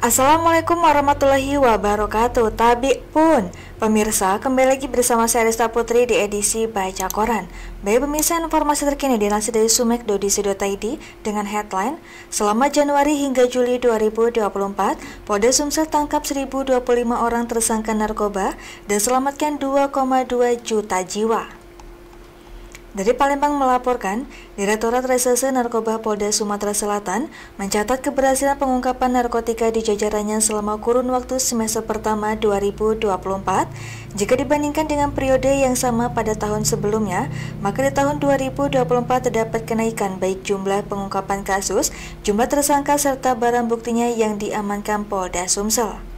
Assalamualaikum warahmatullahi wabarakatuh. Tabik pun pemirsa, kembali lagi bersama saya Rista Putri di edisi Baca Koran. Baik pemirsa, informasi terkini dilansir dari sumek.co.id dengan headline selama Januari hingga Juli 2024, Polda Sumsel tangkap 1025 orang tersangka narkoba dan selamatkan 2,2 juta jiwa. Dari Palembang melaporkan, Direktorat Reserse Narkoba Polda Sumatera Selatan mencatat keberhasilan pengungkapan narkotika di jajarannya selama kurun waktu semester pertama 2024. Jika dibandingkan dengan periode yang sama pada tahun sebelumnya, maka di tahun 2024 terdapat kenaikan baik jumlah pengungkapan kasus, jumlah tersangka serta barang buktinya yang diamankan Polda Sumsel.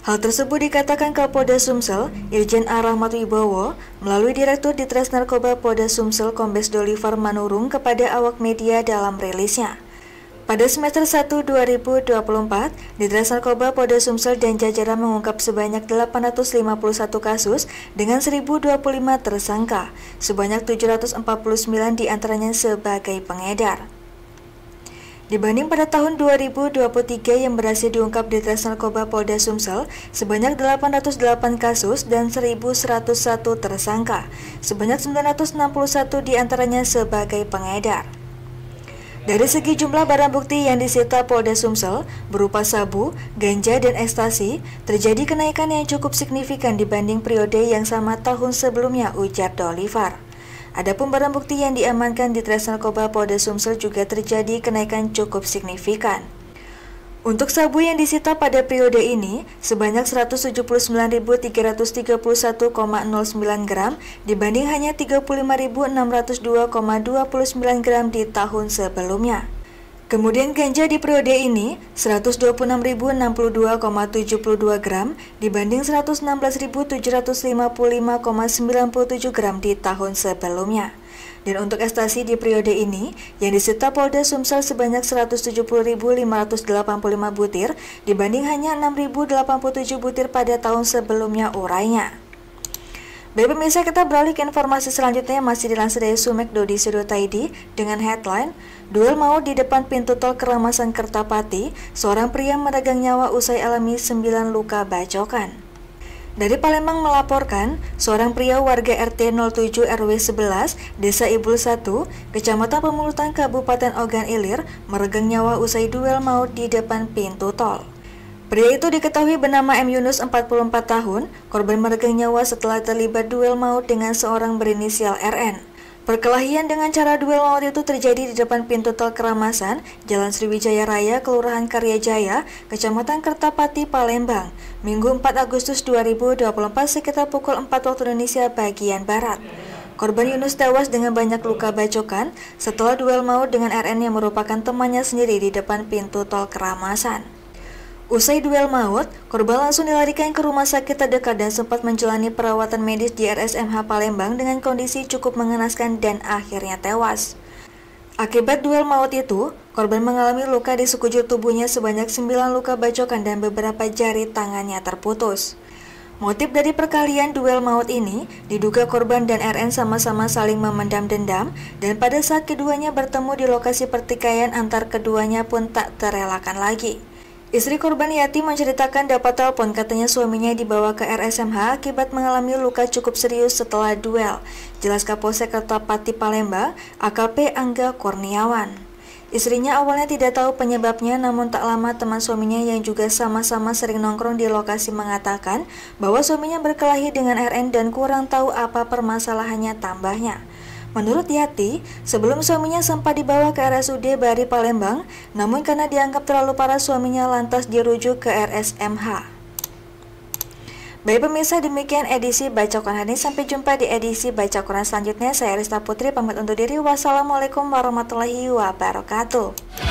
Hal tersebut dikatakan Kapolda Sumsel, Irjen A. Rahmat Wibowo, melalui Direktur Ditres Narkoba Polda Sumsel Kombes Dolivar Manurung kepada awak media dalam rilisnya. Pada semester 1 2024, Ditres Narkoba Polda Sumsel dan jajaran mengungkap sebanyak 851 kasus dengan 1025 tersangka, sebanyak 749 diantaranya sebagai pengedar. Dibanding pada tahun 2023 yang berhasil diungkap Ditres Narkoba Polda Sumsel sebanyak 808 kasus dan 1101 tersangka, sebanyak 961 diantaranya sebagai pengedar. Dari segi jumlah barang bukti yang disita Polda Sumsel berupa sabu, ganja, dan ekstasi, terjadi kenaikan yang cukup signifikan dibanding periode yang sama tahun sebelumnya, ujar Dolivar. Adapun barang bukti yang diamankan di Ditres Narkoba Polda Sumsel juga terjadi kenaikan cukup signifikan. Untuk sabu yang disita pada periode ini sebanyak 179.331,09 gram dibanding hanya 35.602,29 gram di tahun sebelumnya. Kemudian ganja di periode ini 126.062,72 gram dibanding 116.755,97 gram di tahun sebelumnya. Dan untuk ekstasi di periode ini yang disita Polda Sumsel sebanyak 170.585 butir dibanding hanya 6.087 butir pada tahun sebelumnya, urainya. Baik pemirsa, kita beralih ke informasi selanjutnya yang masih dilansir dari sumek.co.id dengan headline duel maut di depan pintu tol Keramasan Kertapati, seorang pria meregang nyawa usai alami 9 luka bacokan. Dari Palembang melaporkan, seorang pria warga RT 07 RW 11, Desa Ibul 1, Kecamatan Pemulutan Kabupaten Ogan Ilir, meregang nyawa usai duel maut di depan pintu tol. Pria itu diketahui bernama M. Yunus 44 tahun, korban meregang nyawa setelah terlibat duel maut dengan seorang berinisial RN. Perkelahian dengan cara duel maut itu terjadi di depan pintu tol Keramasan, Jalan Sriwijaya Raya, Kelurahan Karyajaya, Kecamatan Kertapati, Palembang, Minggu 4 Agustus 2024 sekitar pukul 4 waktu Indonesia bagian Barat. Korban Yunus tewas dengan banyak luka bacokan setelah duel maut dengan RN yang merupakan temannya sendiri di depan pintu tol Keramasan. Usai duel maut, korban langsung dilarikan ke rumah sakit terdekat dan sempat menjalani perawatan medis di RSMH Palembang dengan kondisi cukup mengenaskan dan akhirnya tewas. Akibat duel maut itu, korban mengalami luka di sekujur tubuhnya sebanyak 9 luka bacokan dan beberapa jari tangannya terputus. Motif dari perkalian duel maut ini diduga korban dan RN sama-sama saling memendam dendam dan pada saat keduanya bertemu di lokasi pertikaian antar keduanya pun tak terelakkan lagi. Istri korban Yati menceritakan dapat telepon katanya suaminya dibawa ke RSMH akibat mengalami luka cukup serius setelah duel. Jelas Kapolsek Kertapati Palembang, AKP Angga Kurniawan. Istrinya awalnya tidak tahu penyebabnya, namun tak lama teman suaminya yang juga sama-sama sering nongkrong di lokasi mengatakan bahwa suaminya berkelahi dengan RN dan kurang tahu apa permasalahannya, tambahnya. Menurut Yati, sebelum suaminya sempat dibawa ke RSUD Bari Palembang, namun karena dianggap terlalu parah suaminya lantas dirujuk ke RSMH. Baik pemirsa, demikian edisi Baca Koran hari ini. Sampai jumpa di edisi Baca Koran selanjutnya. Saya Rista Putri pamit undur diri. Wassalamualaikum warahmatullahi wabarakatuh.